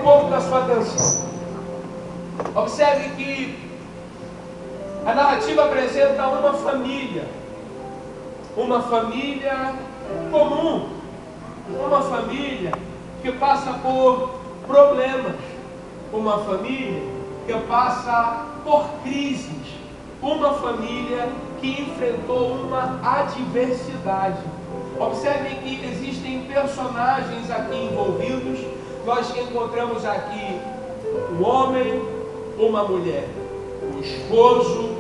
pouco da sua atenção. Observe que a narrativa apresenta uma família comum, uma família que passa por problemas, uma família que passa por crises, uma família que enfrentou uma adversidade. Observem que existem personagens aqui envolvidos. Nós encontramos aqui um homem, uma mulher, um esposo,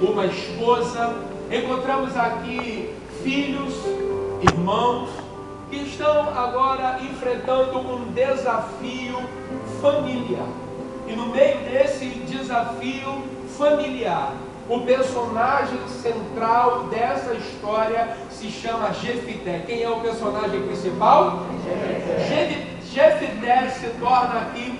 uma esposa. Encontramos aqui filhos, irmãos, que estão agora enfrentando um desafio familiar. E no meio desse desafio familiar, o personagem central dessa história se chama Jefité. Quem é o personagem principal? Jefité se torna aqui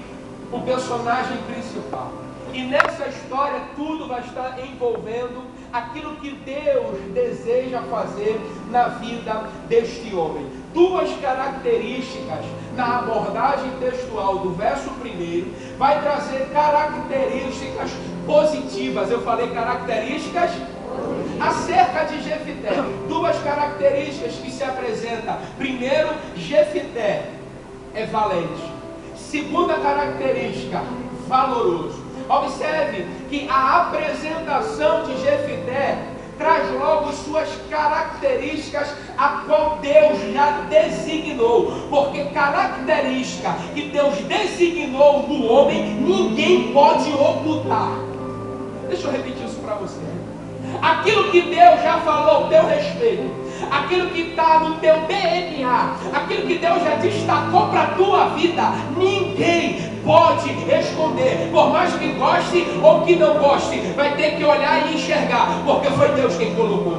o personagem principal. E nessa história tudo vai estar envolvendo aquilo que Deus deseja fazer na vida deste homem. Duas características na abordagem textual do verso 1 vai trazer características positivas. Eu falei características acerca de Jefité. Duas características que se apresentam. Primeiro, Jefité é valente. Segunda característica, valoroso. Observe que a apresentação de Jefité traz logo suas características a qual Deus já designou. Porque característica que Deus designou no homem, ninguém pode ocultar. Deixa eu repetir isso para você. Aquilo que Deus já falou ao teu respeito, aquilo que está no teu DNA, aquilo que Deus já destacou para a tua vida, ninguém pode esconder. Por mais que goste ou que não goste, vai ter que olhar e enxergar, porque foi Deus quem colocou.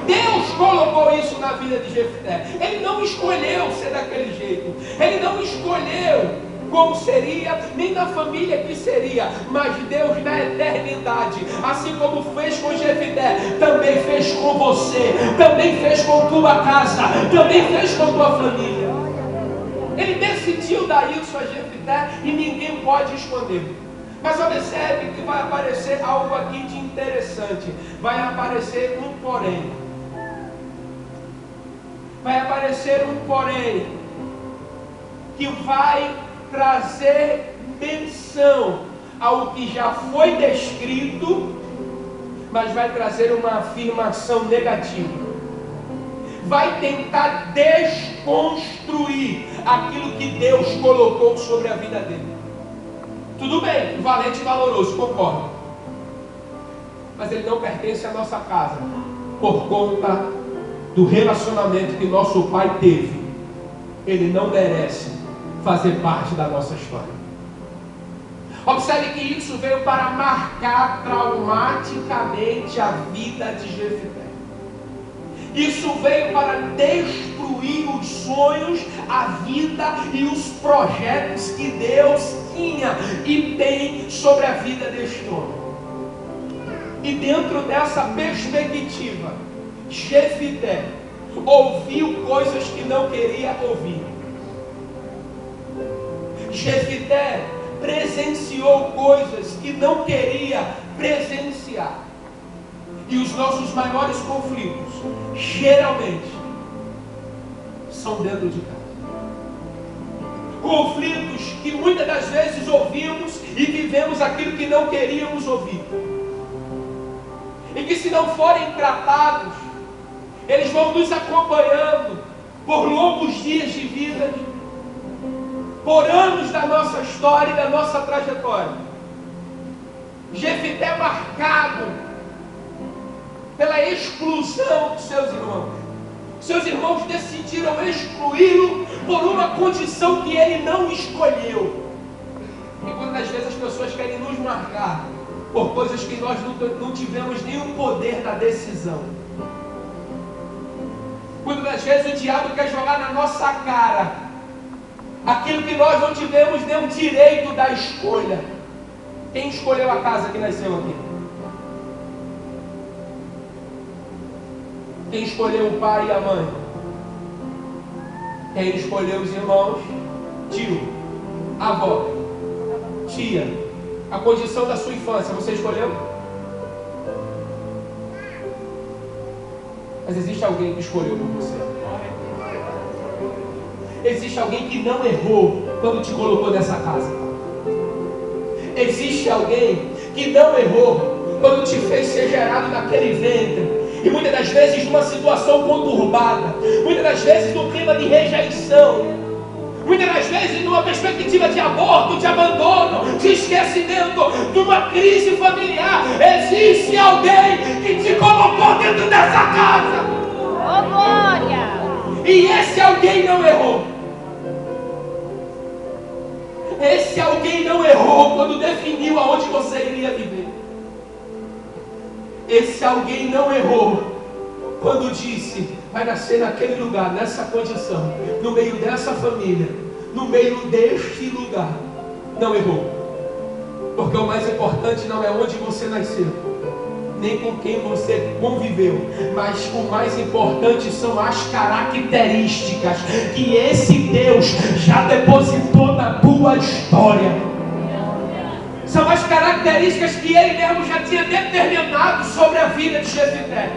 Deus colocou isso na vida de Jefité. Ele não escolheu ser daquele jeito, ele não escolheu como seria, nem da família que seria, mas Deus na eternidade, assim como fez com Jefité, também fez com você, também fez com tua casa, também fez com tua família. Ele decidiu dar isso a Jefité e ninguém pode esconder. Mas observe que vai aparecer algo aqui de interessante. Vai aparecer um porém. Vai aparecer um porém que vai trazer menção ao que já foi descrito, mas vai trazer uma afirmação negativa. Vai tentar desconstruir aquilo que Deus colocou sobre a vida dele. Tudo bem, valente e valoroso, concordo. Mas ele não pertence à nossa casa, por conta do relacionamento que nosso pai teve. Ele não merece fazer parte da nossa história. Observe que isso veio para marcar traumaticamente a vida de Jefité. Isso veio para destruir os sonhos, a vida e os projetos que Deus tinha e tem sobre a vida deste homem. E dentro dessa perspectiva, Jefité ouviu coisas que não queria ouvir. Jefité presenciou coisas que não queria presenciar. E os nossos maiores conflitos, geralmente, são dentro de casa. Conflitos que muitas das vezes ouvimos e vivemos aquilo que não queríamos ouvir. E que se não forem tratados, eles vão nos acompanhando por longos dias de vida, por anos da nossa história e da nossa trajetória. Jefité é marcado pela exclusão dos seus irmãos. Seus irmãos decidiram excluí-lo por uma condição que ele não escolheu. E muitas vezes as pessoas querem nos marcar por coisas que nós não tivemos nenhum poder na decisão. Muitas vezes o diabo quer jogar na nossa cara aquilo que nós não tivemos nenhum direito da escolha. Quem escolheu a casa que nasceu aqui? Quem escolheu o pai e a mãe? Quem escolheu os irmãos? Tio. avó, tia, a condição da sua infância, você escolheu? Mas existe alguém que escolheu por você. Existe alguém que não errou quando te colocou nessa casa. Existe alguém que não errou quando te fez ser gerado naquele ventre. E muitas das vezes numa situação conturbada, muitas das vezes num clima de rejeição, muitas das vezes numa perspectiva de aborto, de abandono, de esquecimento, de uma crise familiar. Existe alguém que te colocou dentro dessa casa. Oh, glória! E esse alguém não errou. Esse alguém não errou quando definiu aonde você iria viver. Esse alguém não errou quando disse: vai nascer naquele lugar, nessa condição, no meio dessa família, no meio deste lugar. Não errou. Porque o mais importante não é onde você nasceu, nem com quem você conviveu, mas o mais importante são as características que esse Deus já depositou na tua história. São as características que Ele mesmo já tinha determinado sobre a vida de Jefité.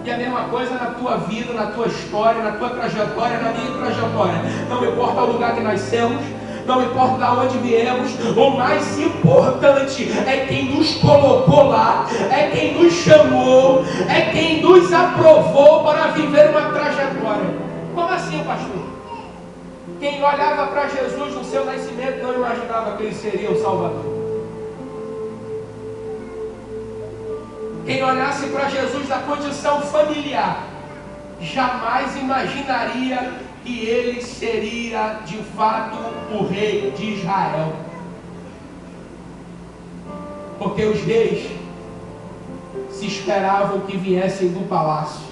E a mesma coisa na tua vida, na tua história, na tua trajetória, na minha trajetória. Não importa o lugar que nascemos, não importa de onde viemos, o mais importante é quem nos colocou lá, é quem nos chamou, é quem nos aprovou para viver uma trajetória. Como assim, pastor? Quem olhava para Jesus no seu nascimento não imaginava que Ele seria o Salvador. Quem olhasse para Jesus na condição familiar, jamais imaginaria que Ele seria de fato o rei de Israel. Porque os reis se esperavam que viessem do palácio.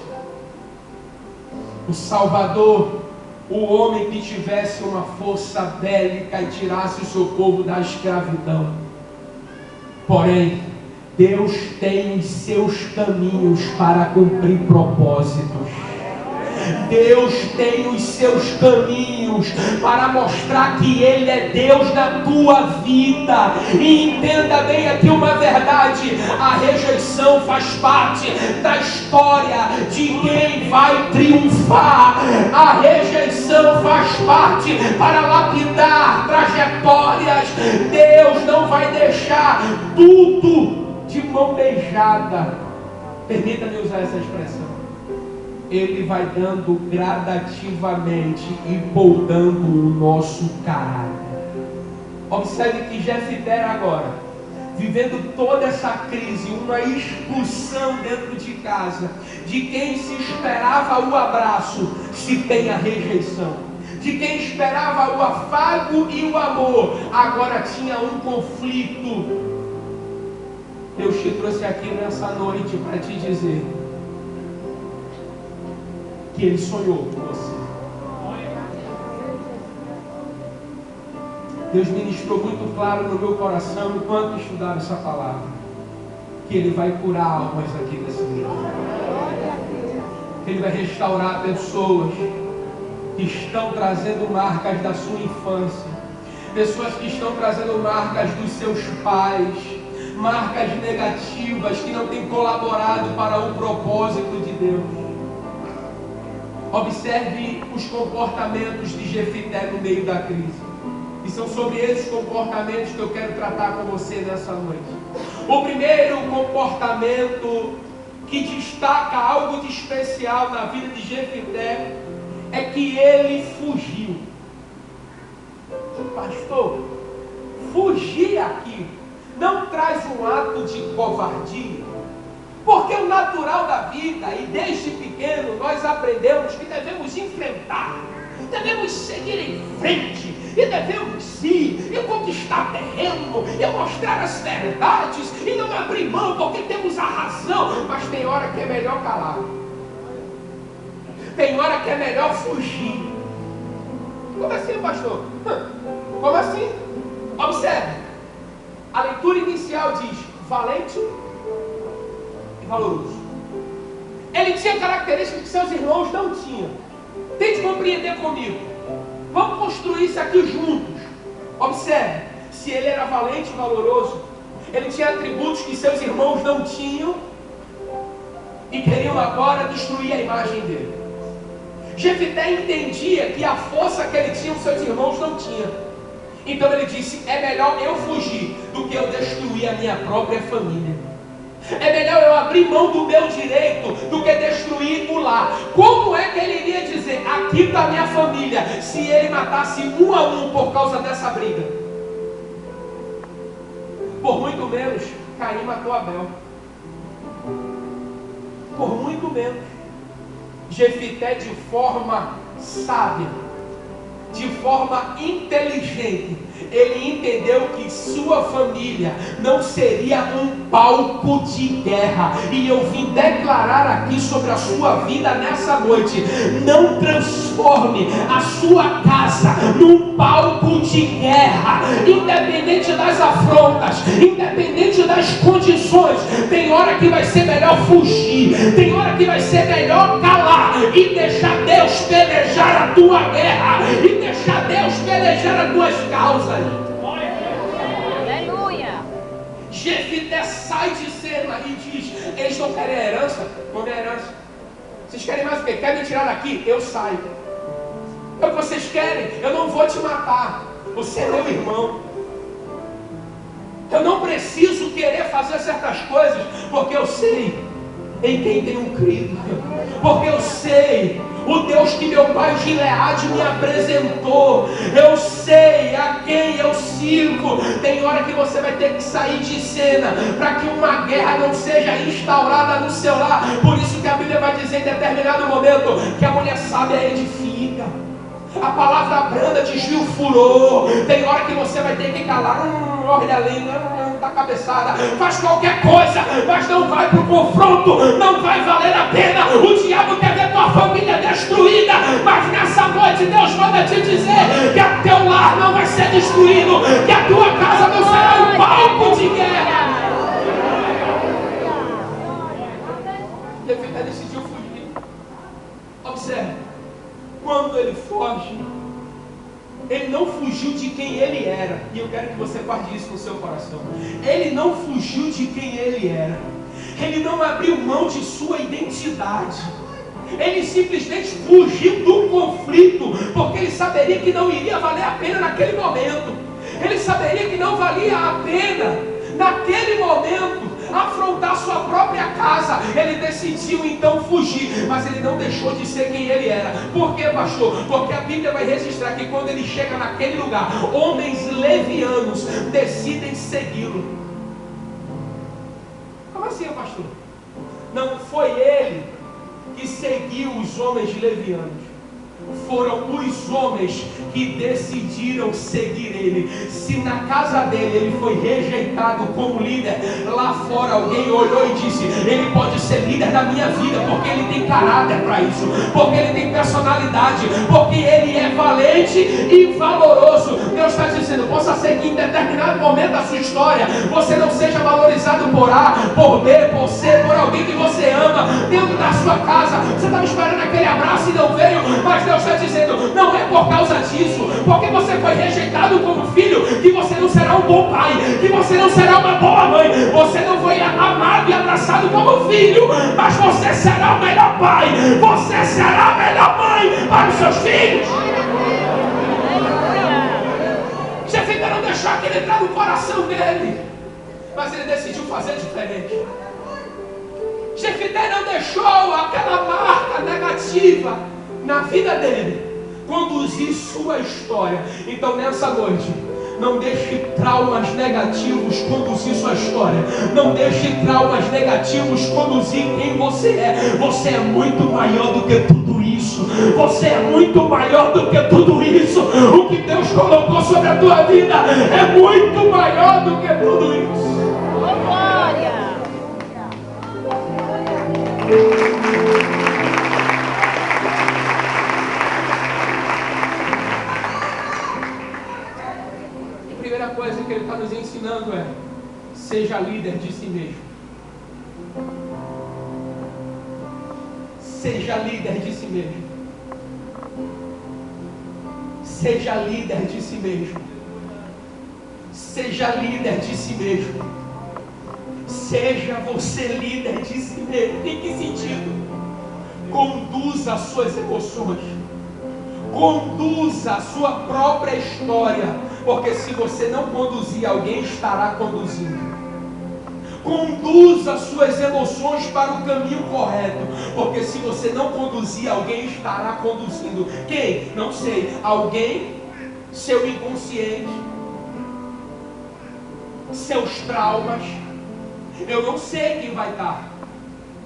O Salvador, o homem que tivesse uma força bélica e tirasse o seu povo da escravidão. Porém, Deus tem os seus caminhos para cumprir propósitos. Deus tem os seus caminhos para mostrar que Ele é Deus na tua vida. E entenda bem aqui uma verdade: a rejeição faz parte da história de quem vai triunfar. A rejeição faz parte para lapidar trajetórias. Deus não vai deixar tudo de mão beijada. Permita-me usar essa expressão. Ele vai dando gradativamente e poldando o nosso caráter. Observe que Jefité agora, vivendo toda essa crise, uma expulsão dentro de casa, de quem se esperava o abraço, se tem a rejeição. De quem esperava o afago e o amor, agora tinha um conflito. Deus te trouxe aqui nessa noite para te dizer que Ele sonhou com você. Deus ministrou muito claro no meu coração enquanto estudava essa palavra, que Ele vai curar almas aqui nesse lugar. Ele vai restaurar pessoas que estão trazendo marcas da sua infância, pessoas que estão trazendo marcas dos seus pais, marcas negativas que não têm colaborado para o propósito de Deus. Observe os comportamentos de Jefité no meio da crise. E são sobre esses comportamentos que eu quero tratar com você nessa noite. O primeiro comportamento que destaca algo de especial na vida de Jefité é que ele fugiu. Pastor, fugir aqui não traz um ato de covardia? Porque o natural da vida, e desde pequeno nós aprendemos que devemos enfrentar, devemos seguir em frente, e devemos ir, e conquistar terreno, e mostrar as verdades, e não abrir mão porque temos a razão. Mas tem hora que é melhor calar, tem hora que é melhor fugir. Como assim, pastor? Como assim? Observe, a leitura inicial diz: valente e valoroso. Ele tinha características que seus irmãos não tinham. Tente compreender comigo. Vamos construir isso aqui juntos. Observe, se ele era valente e valoroso, ele tinha atributos que seus irmãos não tinham e queriam agora destruir a imagem dele. Jefité entendia que a força que ele tinha, os seus irmãos não tinham. Então ele disse: é melhor eu fugir do que eu destruir a minha própria família. É melhor eu abrir mão do meu direito do que destruir o lar. Como é que ele iria dizer: aqui está a minha família, se ele matasse um a um por causa dessa briga? Por muito menos, Caim matou Abel. Por muito menos. Jefité, de forma sábia, de forma inteligente, ele entendeu que sua família não seria um palco de guerra. E eu vim declarar aqui sobre a sua vida nessa noite: não transforme a sua casa num palco de guerra. Independente das afrontas, independente das condições, tem hora que vai ser melhor fugir, tem hora que vai ser melhor calar e deixar Deus pelejar a tua guerra, e deixar Deus pelejar as tuas causas. Aleluia. Jefité sai de cena e diz: eles não querem a herança? Não é herança. Vocês querem mais o quê? Querem me tirar daqui? Eu saio. É o que vocês querem? Eu não vou te matar. Você é meu irmão. Eu não preciso querer fazer certas coisas, porque eu sei em quem tenho crido. Porque eu sei o Deus que meu pai Gileade me apresentou. Eu sei a quem eu sirvo. Tem hora que você vai ter que sair de cena para que uma guerra não seja instaurada no seu lar. Por isso que a Bíblia vai dizer em determinado momento que a mulher sábia edifica, a palavra branda desvia o furor. Tem hora que você vai ter que calar. Olha ali, da cabeçada, faz qualquer coisa, mas não vai para o confronto, não vai valer a pena. O diabo quer ver tua família destruída, mas nessa noite Deus manda te dizer que o teu lar não vai ser destruído, que a tua casa não será um palco de guerra. Jefité decidiu fugir. Observe, quando ele foge, ele não fugiu de quem ele era. E eu quero que você guarde isso no seu coração. Ele não fugiu de quem ele era. Ele não abriu mão de sua identidade. Ele simplesmente fugiu do conflito, porque ele saberia que não iria valer a pena naquele momento. Ele saberia que não valia a pena naquele momento afrontar sua própria casa. Ele decidiu então fugir, mas ele não deixou de ser quem ele era. Por quê, pastor? Porque a Bíblia vai registrar que quando ele chega naquele lugar, homens levianos decidem segui-lo. Como assim, pastor? Não foi ele que seguiu os homens levianos, foram os homens que decidiram seguir ele. Se na casa dele ele foi rejeitado como líder, lá fora alguém olhou e disse: ele pode ser líder da minha vida, porque ele tem caráter para isso, porque ele tem personalidade, porque ele é valente e valoroso. Deus está dizendo: possa ser que em determinado momento da sua história você não seja valorizado por A, por B, por C, por alguém que você ama dentro da sua casa. Você estava esperando aquele abraço e não veio, mas Deus está dizendo: não é por causa disso, porque você foi rejeitado como filho, que você não será um bom pai, que você não será uma boa mãe. Você não foi amado e abraçado como filho, mas você será o melhor pai, você será a melhor mãe para os seus filhos. Jefité não deixou aquilo entrar no coração dele, mas ele decidiu fazer diferente. Jefité não deixou aquela marca negativa na vida dele conduzir sua história. Então nessa noite, não deixe traumas negativos conduzir sua história. Não deixe traumas negativos conduzir quem você é. Você é muito maior do que tudo isso. Você é muito maior do que tudo isso. O que Deus colocou sobre a tua vida é muito maior do que tudo isso. Oh, glória! A primeira coisa que ele está nos ensinando é: seja líder de si mesmo. Seja líder de si mesmo. Seja líder de si mesmo. Seja líder de si mesmo. Seja você líder de si mesmo. Em que sentido? Conduza as suas emoções. Conduza a sua própria história. Porque se você não conduzir, alguém estará conduzindo. Conduza as suas emoções para o caminho correto. Porque se você não conduzir, alguém estará conduzindo. Quem? Não sei. Alguém, seu inconsciente, seus traumas. Eu não sei quem vai estar.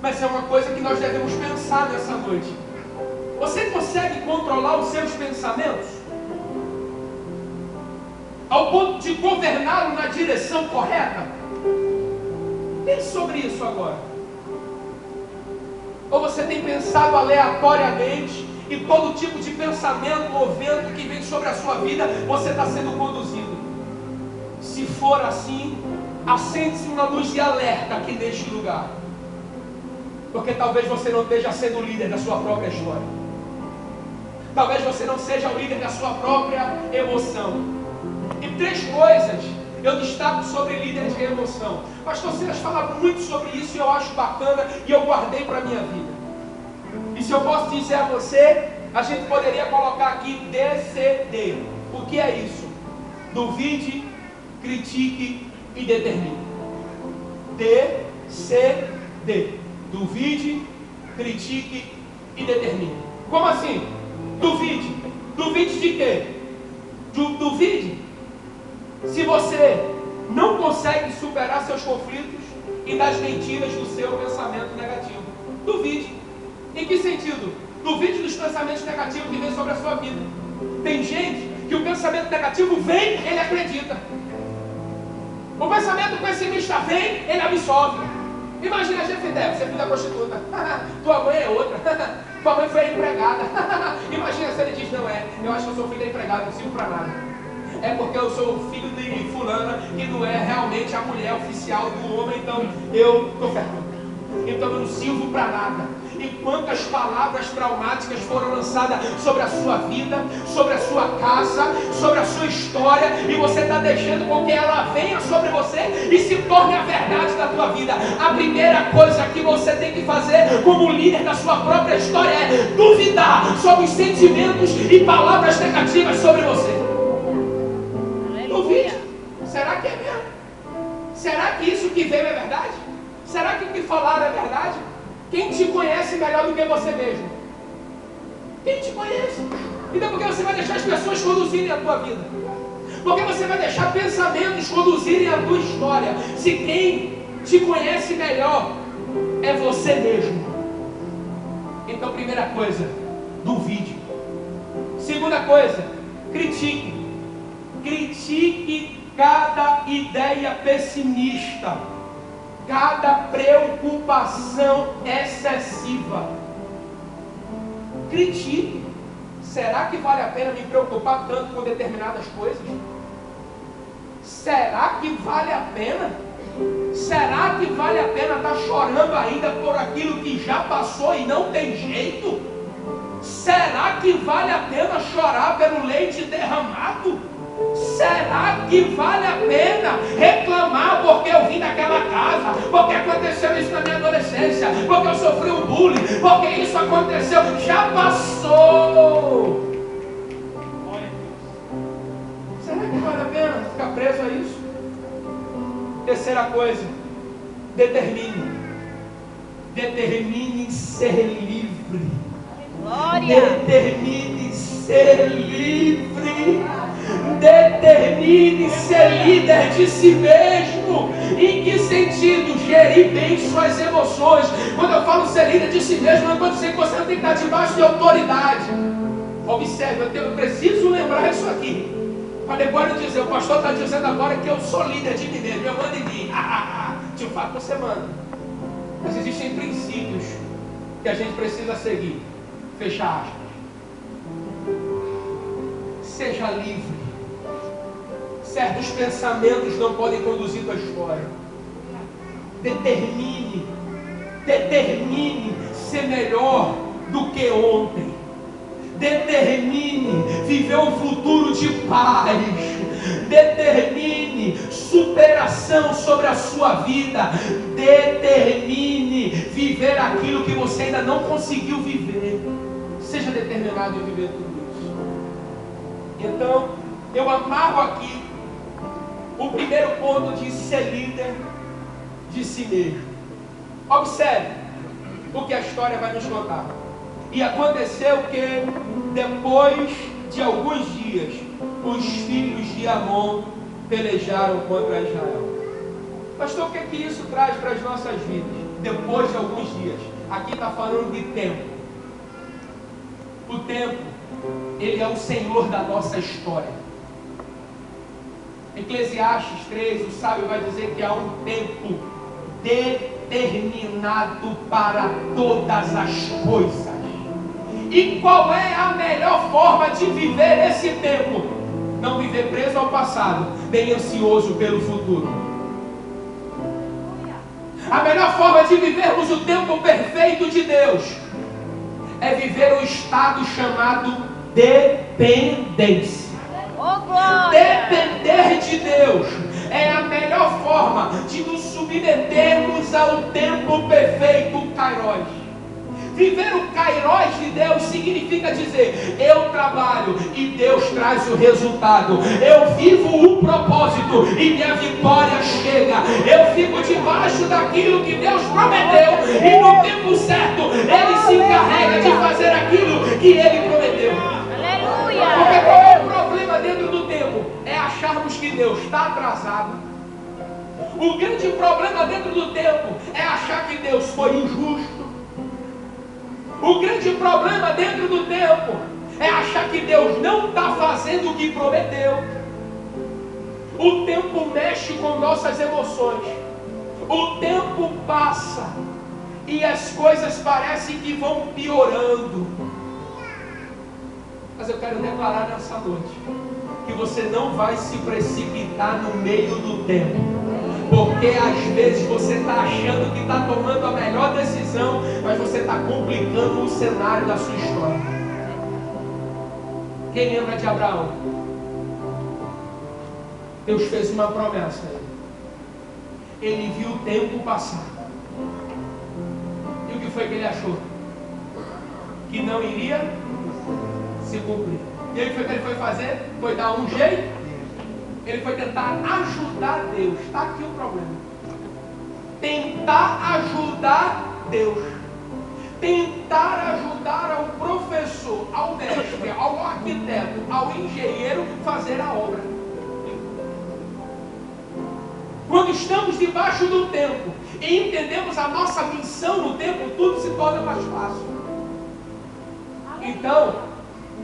Mas é uma coisa que nós devemos pensar nessa noite. Você consegue controlar os seus pensamentos? Ao ponto de governá-lo na direção correta? Pense sobre isso agora. Ou você tem pensado aleatoriamente e todo tipo de pensamento ou vento que vem sobre a sua vida, você está sendo conduzido? Se for assim, acende-se uma luz de alerta aqui neste lugar. Porque talvez você não esteja sendo o líder da sua própria história. Talvez você não seja o líder da sua própria emoção. E 3 coisas eu destaco sobre líderes de emoção. Pastor Silas fala muito sobre isso e eu acho bacana e eu guardei para a minha vida. E se eu posso dizer a você, a gente poderia colocar aqui DCD. O que é isso? Duvide, critique e determine. DCD. Duvide, critique e determine. Como assim? Duvide. Duvide de quê? Duvide se você não consegue superar seus conflitos e das mentiras do seu pensamento negativo. Duvide. Em que sentido? Duvide dos pensamentos negativos que vêm sobre a sua vida. Tem gente que o pensamento negativo vem, ele acredita. O pensamento pessimista vem, ele absorve. Imagina a Jefidé, você é filho da prostituta. Tua mãe é outra. Tua mãe foi a empregada. Imagina se ele diz, não é, eu acho que eu sou filho da empregada, não sirvo para nada. É porque eu sou filho de fulana, que não é realmente a mulher oficial do homem, então eu estou ferrado. Então eu não sirvo para nada. E quantas palavras traumáticas foram lançadas sobre a sua vida, sobre a sua casa, sobre a sua história, e você está deixando com que ela venha sobre você e se torne a verdade da tua vida. A primeira coisa que você tem que fazer como líder da sua própria história é duvidar sobre os sentimentos e palavras negativas sobre você. Duvide. Será que é mesmo? Será que isso que veio é verdade? Será que o que falaram é verdade? Quem te conhece melhor do que você mesmo? Quem te conhece? Então por que você vai deixar as pessoas conduzirem a tua vida? Por que você vai deixar pensamentos conduzirem a tua história? Se quem te conhece melhor é você mesmo. Então primeira coisa, duvide. Segunda coisa, critique. Critique cada ideia pessimista, cada preocupação excessiva. Critique. Será que vale a pena me preocupar tanto com determinadas coisas? Será que vale a pena? Será que vale a pena estar chorando ainda por aquilo que já passou e não tem jeito? Será que vale a pena chorar pelo leite derramado? Será que vale a pena reclamar porque eu vim daquela casa, porque aconteceu isso na minha adolescência, porque eu sofri um bullying, porque isso aconteceu? Já passou. Será que vale a pena ficar preso a isso? Terceira coisa, determine. Determine ser livre. Glória. Determine ser livre. Determine ser líder de si mesmo. Em que sentido? Gerir bem suas emoções. Quando eu falo ser líder de si mesmo, eu estou dizendo que você não tem que estar debaixo de autoridade. Observe, eu preciso lembrar isso aqui, para depois não dizer, o pastor está dizendo agora que eu sou líder de mim mesmo, eu mando em mim. De fato você manda. Mas existem princípios que a gente precisa seguir. Fecha aspas. Seja livre. Certos pensamentos não podem conduzir tua história. Determine ser melhor do que ontem. Determine viver um futuro de paz. Determine superação sobre a sua vida. Determine viver aquilo que você ainda não conseguiu viver. Seja determinado em viver tudo isso. Então, eu amarro aqui o primeiro ponto de ser líder de si mesmo. Observe o que a história vai nos contar. E aconteceu que depois de alguns dias, os filhos de Amon pelejaram contra Israel. Pastor, o que é que isso traz para as nossas vidas? Depois de alguns dias. Aqui está falando de tempo. O tempo, ele é o Senhor da nossa história. Eclesiastes 3, o sábio vai dizer que há um tempo determinado para todas as coisas. E qual é a melhor forma de viver esse tempo? Não viver preso ao passado, nem ansioso pelo futuro. A melhor forma de vivermos o tempo perfeito de Deus é viver um estado chamado dependência. Depender de Deus é a melhor forma de nos submetermos ao tempo perfeito Kairos. Viver o Kairos de Deus significa dizer: eu trabalho e Deus traz o resultado. Eu vivo o propósito e minha vitória chega. Eu fico debaixo daquilo que Deus prometeu e no tempo certo Ele se encarrega de fazer aquilo que Ele prometeu. Aleluia! Porque qual é o problema dentro do tempo? É acharmos que Deus está atrasado. O grande problema dentro do tempo é achar que Deus foi injusto. O grande problema dentro do tempo é achar que Deus não está fazendo o que prometeu. O tempo mexe com nossas emoções. O tempo passa e as coisas parecem que vão piorando. Mas eu quero declarar nessa noite que você não vai se precipitar no meio do tempo. Porque às vezes você está achando que está tomando a melhor decisão, mas você está complicando o cenário da sua história. Quem lembra de Abraão? Deus fez uma promessa. Ele viu o tempo passar. E o que foi que ele achou? Que não iria se cumprir. E aí o que ele foi fazer? Foi dar um jeito. Ele foi tentar ajudar Deus. Está aqui o problema. Tentar ajudar Deus. Tentar ajudar ao professor, ao mestre, ao arquiteto, ao engenheiro fazer a obra. Quando estamos debaixo do tempo e entendemos a nossa missão no tempo, tudo se torna mais fácil. Então,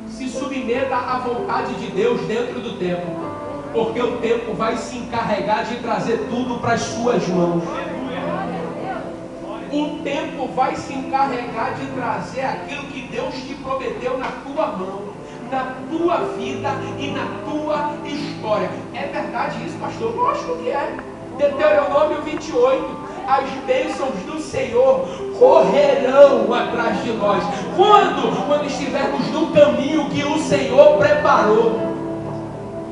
se submeta à vontade de Deus dentro do tempo. Porque o tempo vai se encarregar de trazer tudo para as suas mãos. O tempo vai se encarregar de trazer aquilo que Deus te prometeu na tua mão, na tua vida e na tua história. É verdade isso, pastor? Lógico que é. Deuteronômio 28. As bênçãos do Senhor correrão atrás de nós. Quando estivermos no caminho que o Senhor preparou.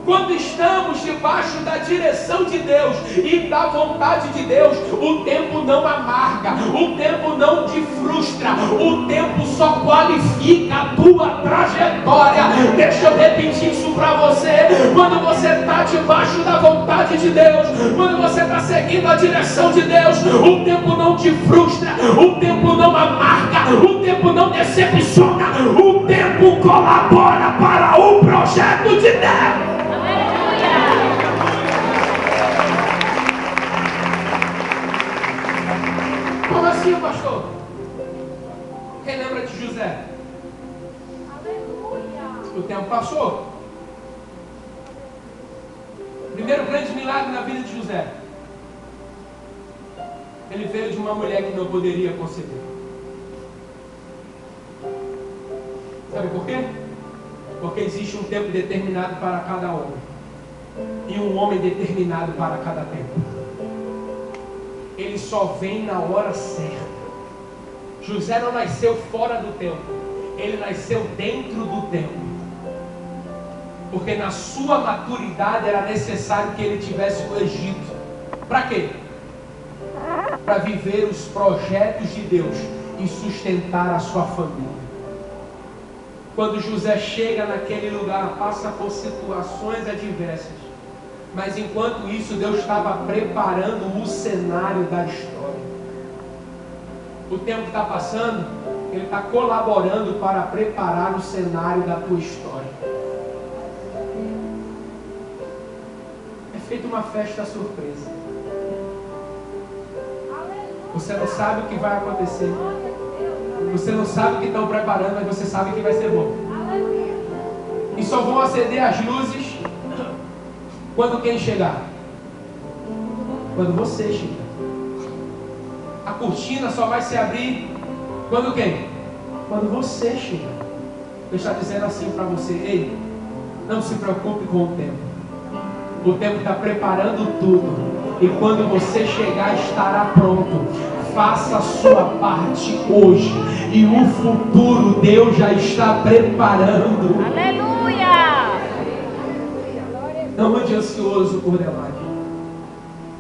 Quando estamos debaixo da direção de Deus e da vontade de Deus, o tempo não amarga, o tempo não te frustra, o tempo só qualifica a tua trajetória. Deixa eu repetir isso para você. Quando você está debaixo da vontade de Deus, quando você está seguindo a direção de Deus, o tempo não te frustra, o tempo não amarga, o tempo não decepciona, o tempo colabora para o projeto de Deus. Como assim, pastor? Quem lembra de José? O tempo passou. Primeiro grande milagre na vida de José. Ele veio de uma mulher que não poderia conceber. Sabe por quê? Porque existe um tempo determinado para cada homem. E um homem determinado para cada tempo. Ele só vem na hora certa. José não nasceu fora do tempo. Ele nasceu dentro do tempo. Porque na sua maturidade era necessário que ele tivesse no Egito. Para quê? Para viver os projetos de Deus e sustentar a sua família. Quando José chega naquele lugar, passa por situações adversas. Mas enquanto isso, Deus estava preparando o cenário da história. O tempo está passando, Ele está colaborando para preparar o cenário da tua história. É feita uma festa surpresa. Você não sabe o que vai acontecer. Você não sabe o que estão preparando, mas você sabe que vai ser bom. E só vão acender as luzes quando quem chegar? Quando você chegar. A cortina só vai se abrir quando quem? Quando você chegar. Deus está dizendo assim para você: ei, não se preocupe com o tempo. O tempo está preparando tudo. E quando você chegar, estará pronto. Faça a sua parte hoje. E o futuro Deus já está preparando. Aleluia! Não ande ansioso por demais.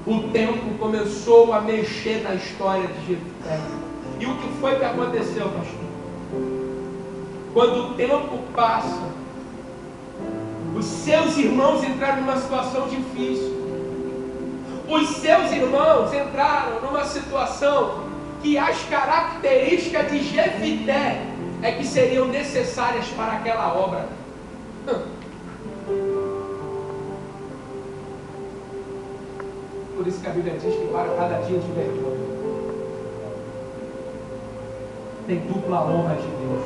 O tempo começou a mexer na história de Jefté. E o que foi que aconteceu, pastor? Quando o tempo passa, os seus irmãos entraram numa situação difícil. Os seus irmãos entraram numa situação que as características de Jefté é que seriam necessárias para aquela obra. Por isso que a Bíblia diz que para cada dia de vergonha tem dupla honra de Deus.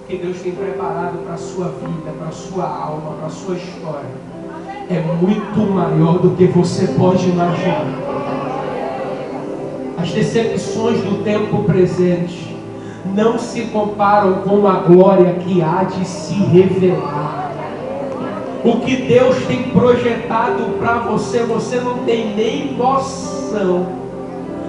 Que Deus tem preparado para a sua vida, para a sua alma, para a sua história é muito maior do que você pode imaginar. As decepções do tempo presente não se comparam com a glória que há de se revelar. O que Deus tem projetado para você, você não tem nem noção.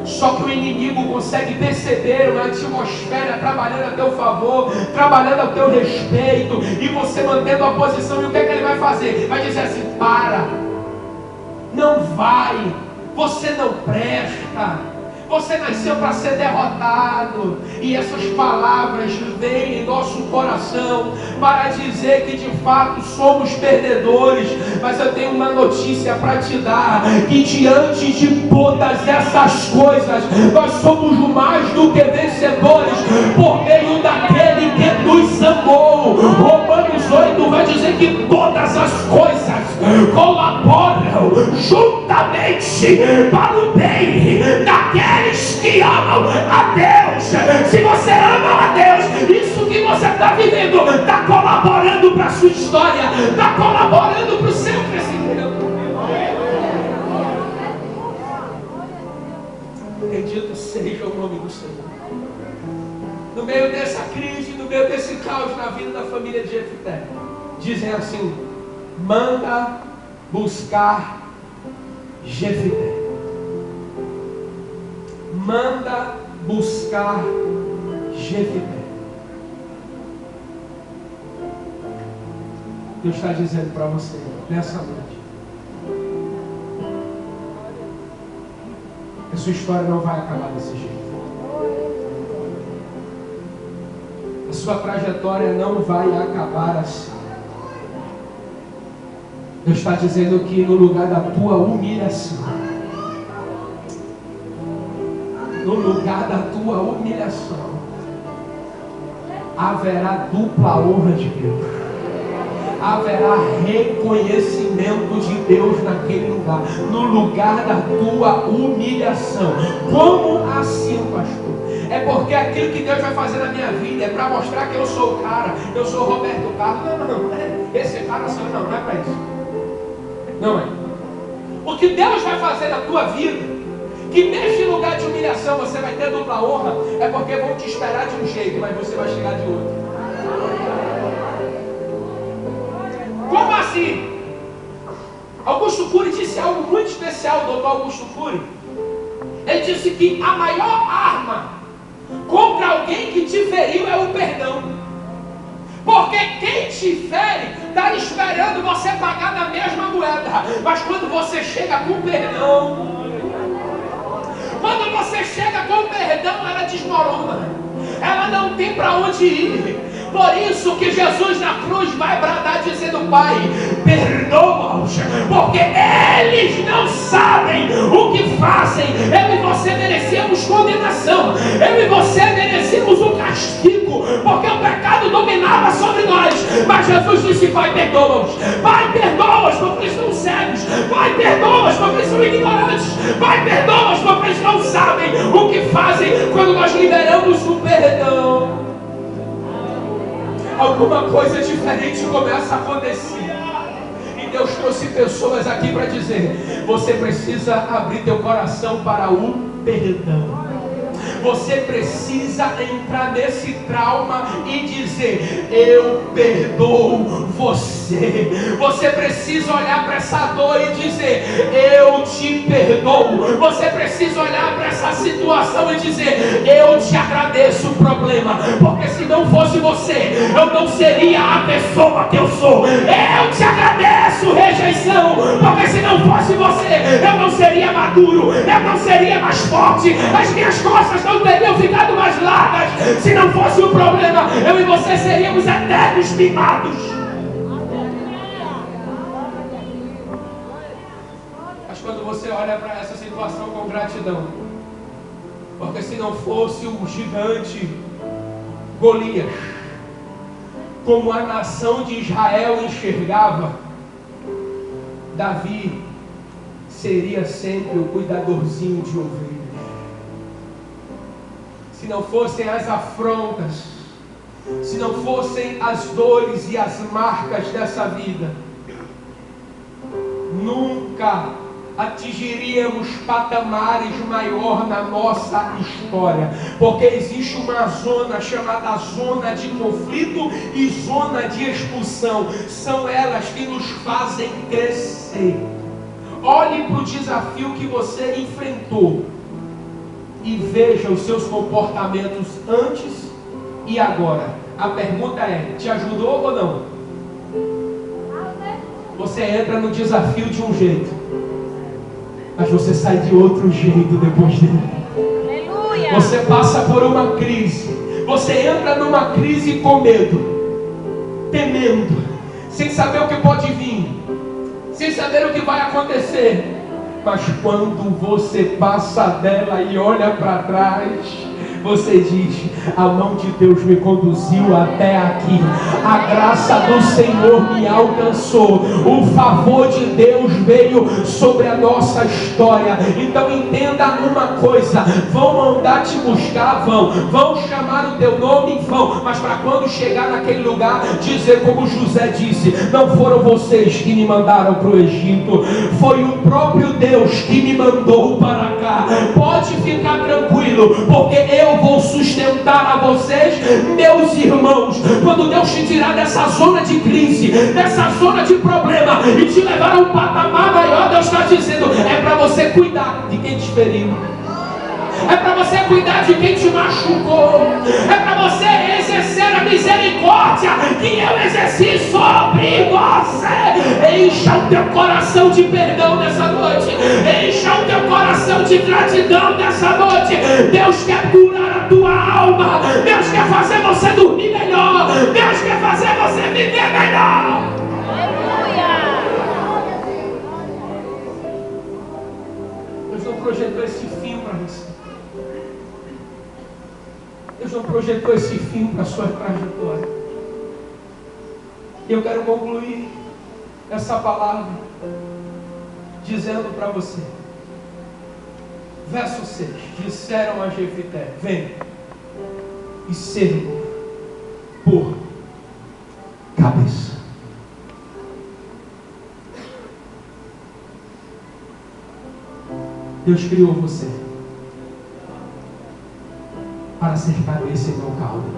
Só que o inimigo consegue perceber uma atmosfera trabalhando a teu favor, trabalhando a teu respeito, e você mantendo a posição. E o que é que ele vai fazer? Vai dizer assim: para, não vai, você não presta, você nasceu para ser derrotado. E essas palavras vêm em nosso coração para dizer que de fato somos perdedores. Mas eu tenho uma notícia para te dar: que diante de todas essas coisas, nós somos mais do que vencedores por meio daquele que nos amou. Romanos 8 vai dizer que todas as coisas colaboram juntamente para o bem daqueles que amam a Deus. Se você ama a Deus, isso que você está vivendo está colaborando para a sua história, está colaborando para o seu crescimento. Bendito seja o nome do Senhor. No meio dessa crise, no meio desse caos na vida da família de Jefté, dizem assim: manda buscar Jefté. Manda buscar Jefté. Deus está dizendo para você nessa noite: a sua história não vai acabar desse jeito. A sua trajetória não vai acabar assim. Deus está dizendo que no lugar da tua humilhação, no lugar da tua humilhação, haverá dupla honra de Deus. Haverá reconhecimento de Deus naquele lugar. No lugar da tua humilhação. Como assim, pastor? É porque aquilo que Deus vai fazer na minha vida é para mostrar que eu sou o cara. Eu sou o Roberto Carlos. Não é. Esse cara sou eu. Não é para isso. Não é. O que Deus vai fazer na tua vida, que neste lugar de humilhação você vai ter dupla honra, é porque vão te esperar de um jeito, mas você vai chegar de outro. Como assim? Augusto Cury disse algo muito especial, o doutor Augusto Cury. Ele disse que a maior arma contra alguém que te feriu é o perdão. te fere, está esperando você pagar na mesma moeda. Mas quando você chega com perdão, quando você chega com perdão, ela desmorona. Ela não tem para onde ir. Por isso que Jesus na cruz vai bradar dizendo: Pai, perdoa-os, porque eles não sabem o que fazem. Eu e você merecemos condenação. Eu e você merecemos o castigo, porque o pecado dominava sobre nós. Mas Jesus disse: Pai, perdoa-os. Pai, perdoa-os, porque eles estão cegos. Pai, perdoa-os, porque eles são ignorantes. Pai, perdoa-os, porque eles não sabem o que fazem. Quando nós liberamos o perdão, alguma coisa diferente começa a acontecer. E Deus trouxe pessoas aqui para dizer: você precisa abrir teu coração para o perdão. Você precisa entrar nesse trauma e dizer: eu perdoo você. Você precisa olhar para essa dor e dizer: eu te perdoo. Você precisa olhar para essa situação e dizer: eu te agradeço o problema, porque se não fosse você, eu não seria a pessoa que eu sou. Eu te agradeço, rejeição, porque se não fosse você, eu não seria maduro, eu não seria mais forte, as minhas costas não teriam ficado mais largas. Se não fosse o problema, eu e você seríamos eternos mimados. Mas quando você olha para essa situação com gratidão, porque se não fosse o gigante Golias, como a nação de Israel enxergava, Davi seria sempre o cuidadorzinho de ovelhas. Se não fossem as afrontas, se não fossem as dores e as marcas dessa vida, nunca atingiríamos patamares maior na nossa história, porque existe uma zona chamada zona de conflito e zona de expulsão. São elas que nos fazem crescer. Olhe para o desafio que você enfrentou e veja os seus comportamentos antes e agora. A pergunta é: te ajudou ou não? Você entra no desafio de um jeito, mas você sai de outro jeito depois dele. Aleluia. Você passa por uma crise. Você entra numa crise com medo, temendo, sem saber o que pode vir, sem saber o que vai acontecer. Mas quando você passa dela e olha para trás, você diz: a mão de Deus me conduziu até aqui, a graça do Senhor me alcançou, o favor de Deus veio sobre a nossa história. Então entenda uma coisa: vão mandar te buscar, vão chamar o teu nome, vão, mas para quando chegar naquele lugar, dizer como José disse: não foram vocês que me mandaram para o Egito, foi o próprio Deus que me mandou para cá. Pode ficar tranquilo, porque eu vou sustentar a vocês, meus irmãos. Quando Deus te tirar dessa zona de crise, dessa zona de problema e te levar a um patamar maior, Deus está dizendo: é para você cuidar de quem te feriu, é para você cuidar de quem te machucou, é para você exercer a misericórdia que eu exerci sobre você. Encha o teu coração de perdão nessa noite, encha o teu coração de gratidão nessa noite. Deus quer curar a tua alma, Deus quer fazer você dormir melhor, Deus quer fazer você viver melhor. Deus não projetou esse fim para você. Deus não projetou esse fim para a sua trajetória. E eu quero concluir essa palavra dizendo para você, verso 6: disseram a Jefité: vem e sirva por cabeça. Deus criou você para ser cabeça e não cauda.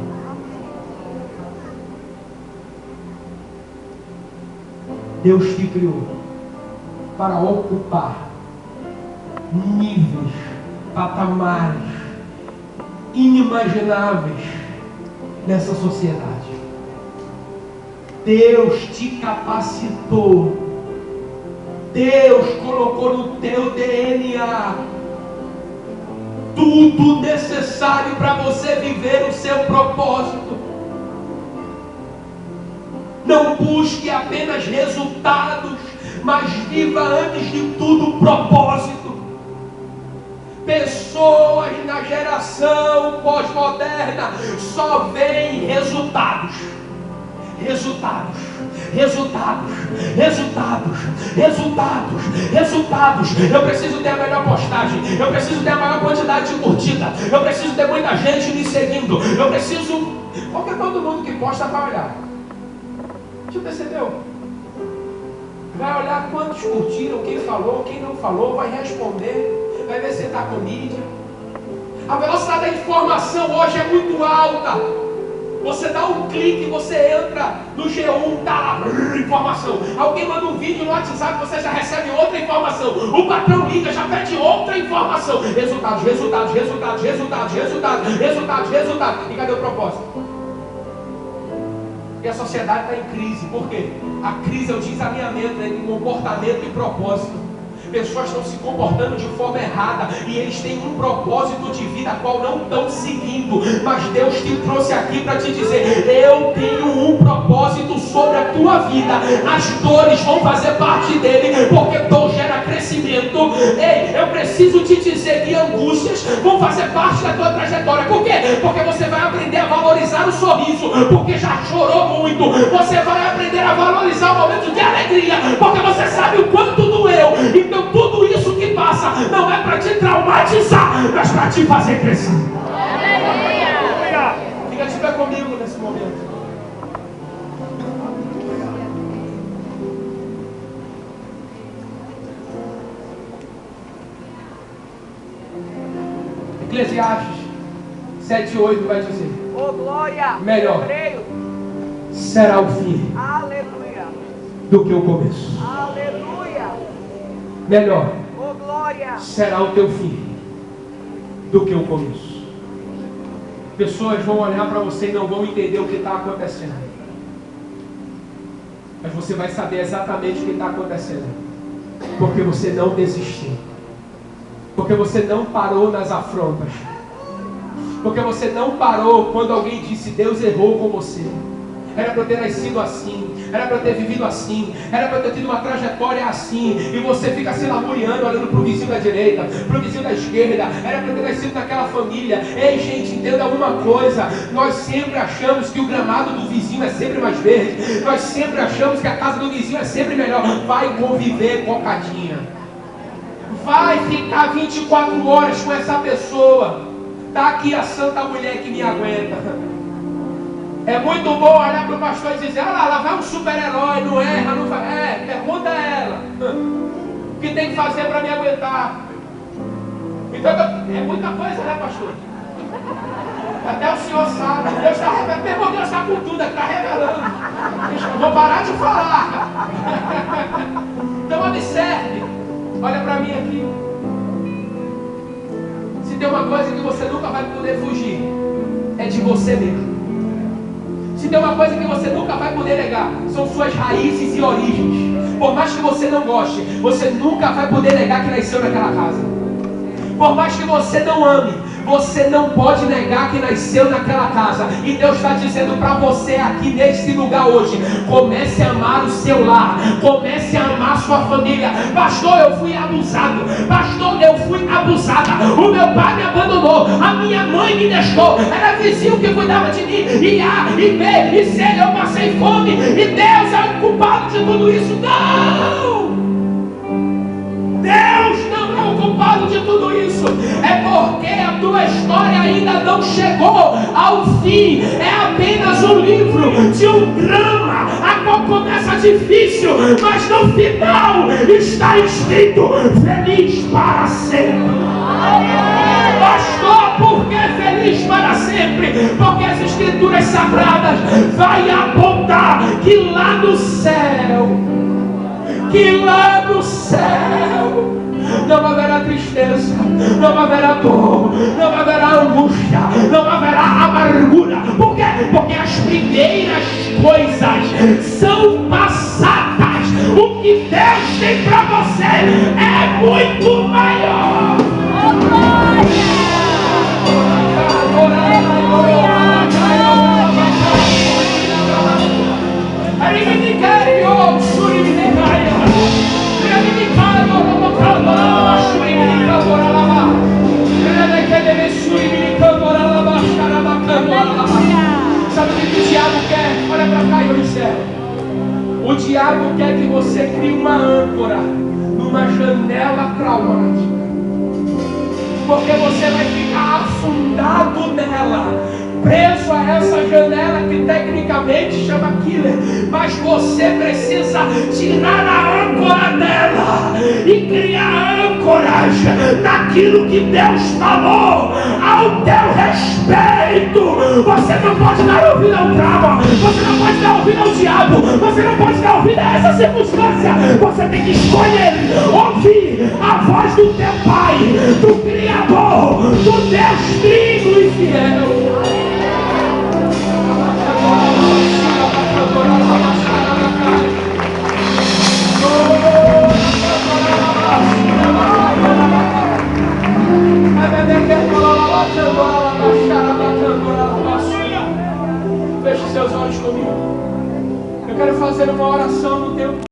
Deus te criou para ocupar níveis, patamares inimagináveis nessa sociedade. Deus te capacitou. Deus colocou no teu DNA tudo necessário para você viver o seu propósito. Não busque apenas resultados, mas viva antes de tudo o propósito. Pessoas na geração pós-moderna só veem resultados. Resultados, resultados, resultados, resultados, resultados. Eu preciso ter a melhor postagem, eu preciso ter a maior quantidade de curtida, eu preciso ter muita gente me seguindo, eu preciso. Porque todo mundo que posta vai olhar. Já percebeu? Vai olhar quantos curtiram, quem falou, quem não falou, vai responder, vai ver se está com mídia. A velocidade da informação hoje é muito alta. Você dá um clique, você entra no G1, tá lá, informação. Alguém manda um vídeo no WhatsApp, você já recebe outra informação. O patrão liga, já pede outra informação. Resultados, resultados, resultados, resultados, resultados, resultados, resultados. E cadê o propósito? E a sociedade está em crise. Por quê? A crise é o desalinhamento entre comportamento e propósito. Pessoas estão se comportando de forma errada e eles têm um propósito de vida a qual não estão seguindo. Mas Deus te trouxe aqui para te dizer: eu tenho um propósito sobre a tua vida. As dores vão fazer parte dele, porque dor gera crescimento. Ei, eu preciso te dizer que angústias vão fazer parte da tua trajetória. Por quê? Porque você vai aprender a valorizar o sorriso, porque já chorou muito. Você vai aprender a valorizar o momento de alegria, porque você sabe o quanto doeu. Então tudo isso que passa não é para te traumatizar, mas para te fazer crescer. Aleluia! Fica de pé comigo nesse momento. Eclesiastes 7:8 vai dizer: oh, glória! Melhor será o fim, aleluia, do que o começo. Aleluia! Melhor oh, glória, será o teu fim do que o começo. Pessoas vão olhar para você e não vão entender o que está acontecendo, mas você vai saber exatamente o que está acontecendo, porque você não desistiu, porque você não parou nas afrontas, porque você não parou quando alguém disse: Deus errou com você. Era para eu ter nascido assim, era para eu ter vivido assim, era para eu ter tido uma trajetória assim, e você fica se lamuriando, olhando para o vizinho da direita, para o vizinho da esquerda. Era para eu ter nascido naquela família. Ei, gente, entenda alguma coisa: nós sempre achamos que o gramado do vizinho é sempre mais verde, nós sempre achamos que a casa do vizinho é sempre melhor. Vai conviver cocadinha, vai ficar 24 horas com essa pessoa. Está aqui a santa mulher que me aguenta. É muito bom olhar para o pastor e dizer: ah lá vai um super-herói, não erra, não vai. Pergunta a ela o que tem que fazer para me aguentar. Então é muita coisa, né, pastor? Até o senhor sabe. Deus está revelando. Meu Deus está com tudo, está revelando. Eu vou parar de falar. Então observe, olha para mim aqui. Se tem uma coisa que você nunca vai poder fugir, é de você mesmo. Se tem uma coisa que você nunca vai poder negar, são suas raízes e origens. Por mais que você não goste, você nunca vai poder negar que nasceu naquela casa. Por mais que você não ame, você não pode negar que nasceu naquela casa. E Deus está dizendo para você aqui nesse lugar hoje: comece a amar o seu lar, comece a amar a sua família. Pastor, eu fui abusado. Pastor, eu fui abusada. O meu pai me abandonou, a minha mãe me deixou, era vizinho que cuidava de mim, e A, e B, e C, eu passei fome, e Deus é o culpado de tudo isso. Não! Deus não é o culpado de tudo isso. É porque a tua história ainda não chegou ao fim. É apenas um livro de um drama, a qual começa difícil, mas no final está escrito: feliz para sempre. Pastor, por que feliz para sempre? Porque as escrituras sagradas vai apontar que lá no céu, não haverá tristeza, não haverá dor, não haverá angústia, não haverá amargura. Por quê? Porque as primeiras coisas são passadas. O que Deus tem para você é muito maior. Oh, glória! Sabe o que o diabo quer? Olha para cá e eu encerro. O diabo quer que você crie uma âncora numa janela traumática, porque você vai ficar afundado nela, preso a essa janela que tecnicamente chama killer, mas você precisa tirar a âncora dela e criar âncoras naquilo que Deus falou ao teu respeito. Você não pode dar ouvido ao trauma, você não pode dar ouvido ao diabo, você não pode dar ouvido a essa circunstância. Você tem que escolher ouvir a voz do teu Pai, do Criador, do Deus trino e fiel. Feche seus olhos comigo. Eu quero fazer uma oração no tempo